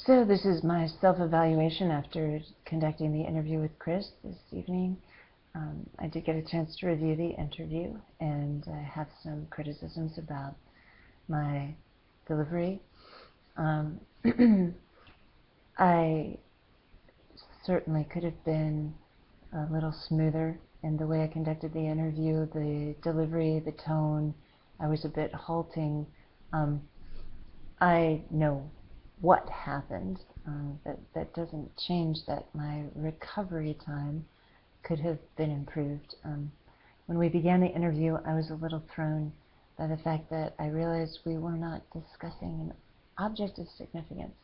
So this is my self-evaluation after conducting the interview with Chris this evening. I did get a chance to review the interview, and I have some criticisms about my delivery. I certainly could have been a little smoother in the way I conducted the interview, the delivery, the tone. I was a bit halting. I know what happened. That doesn't change that my recovery time could have been improved. When we began the interview, I was a little thrown by the fact that I realized we were not discussing an object of significance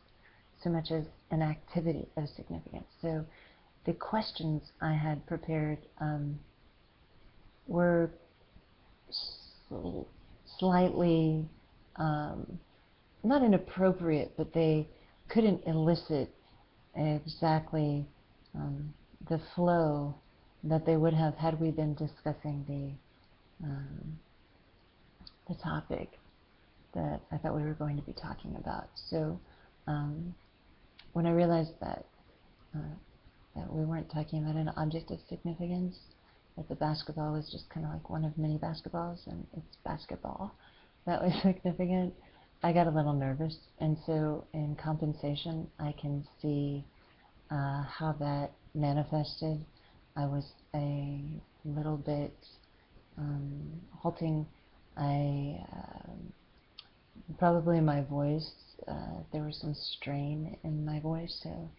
so much as an activity of significance. So the questions I had prepared were slightly not inappropriate, but they couldn't elicit exactly the flow that they would have had we been discussing the topic that I thought we were going to be talking about. So when I realized that we weren't talking about an object of significance, that the basketball was just kind of like one of many basketballs and it's basketball that was significant, I got a little nervous. And so in compensation, I can see how that manifested. I was a little bit halting. Probably my voice, there was some strain in my voice, so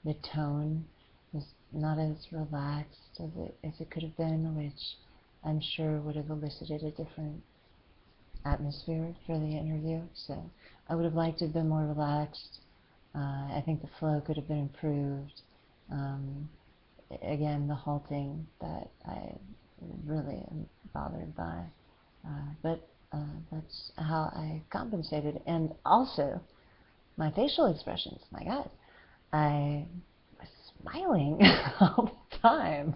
the tone was not as relaxed as it could have been, which I'm sure would have elicited a different atmosphere for the interview. So I would have liked to have been more relaxed. I think the flow could have been improved. Again, the halting that I really am bothered by. But that's how I compensated. And also, my facial expressions, my God, I was smiling all the time.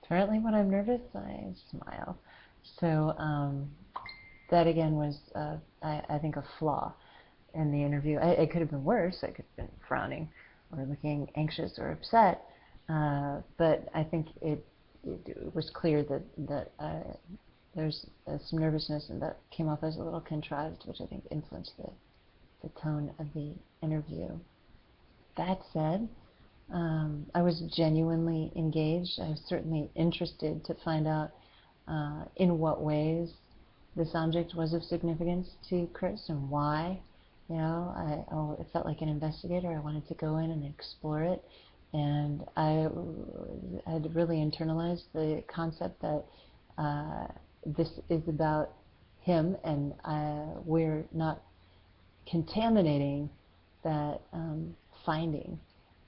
Apparently when I'm nervous, I smile. So that again was, I think, a flaw in the interview. It could have been worse. I could have been frowning or looking anxious or upset. But I think it was clear that there's some nervousness, and that came off as a little contrived, which I think influenced the tone of the interview. That said, I was genuinely engaged. I was certainly interested to find out in what ways this object was of significance to Chris and why. You know, it felt like an investigator. I wanted to go in and explore it, and I had really internalized the concept that this is about him, and we're not contaminating that finding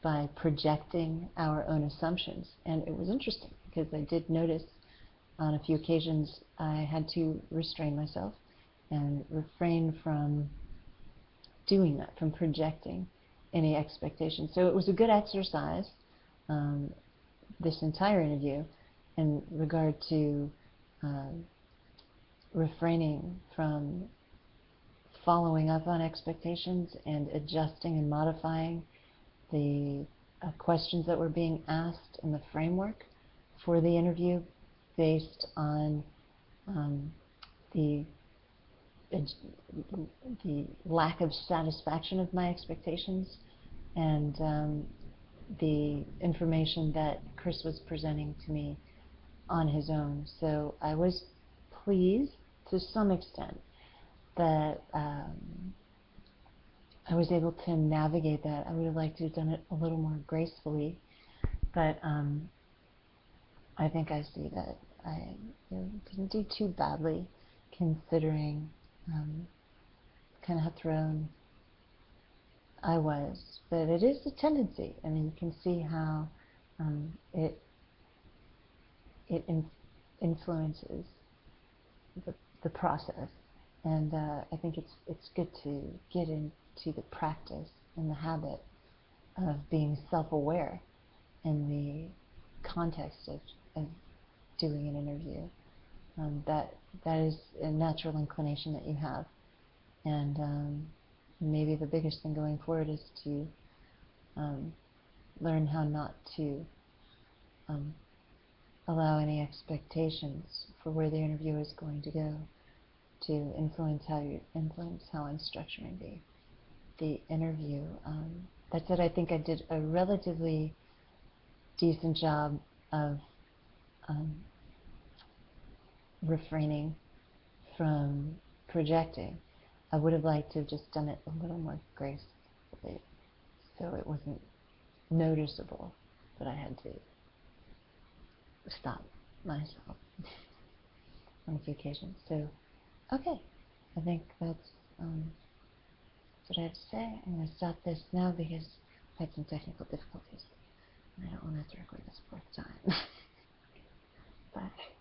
by projecting our own assumptions. And it was interesting because I did notice on a few occasions I had to restrain myself and refrain from doing that, from projecting any expectations. So it was a good exercise, this entire interview, in regard to refraining from following up on expectations and adjusting and modifying the questions that were being asked in the framework for the interview based on the lack of satisfaction of my expectations and the information that Chris was presenting to me on his own. So I was pleased to some extent that I was able to navigate that. I would have liked to have done it a little more gracefully, but I think I see that I didn't do too badly, considering kind of how thrown I was. But it is a tendency. I mean, you can see how it influences the process, and I think it's good to get into the practice and the habit of being self-aware in the context of doing an interview. That is a natural inclination that you have, and maybe the biggest thing going forward is to learn how not to allow any expectations for where the interview is going to go to influence how I'm structuring the interview. That said, I think I did a relatively decent job of refraining from projecting. I would have liked to have just done it a little more gracefully, so it wasn't noticeable that I had to stop myself on a few occasions. So, okay, I think that's what I have to say. I'm going to stop this now because I had some technical difficulties, and I don't want to have to record this fourth time. Bye.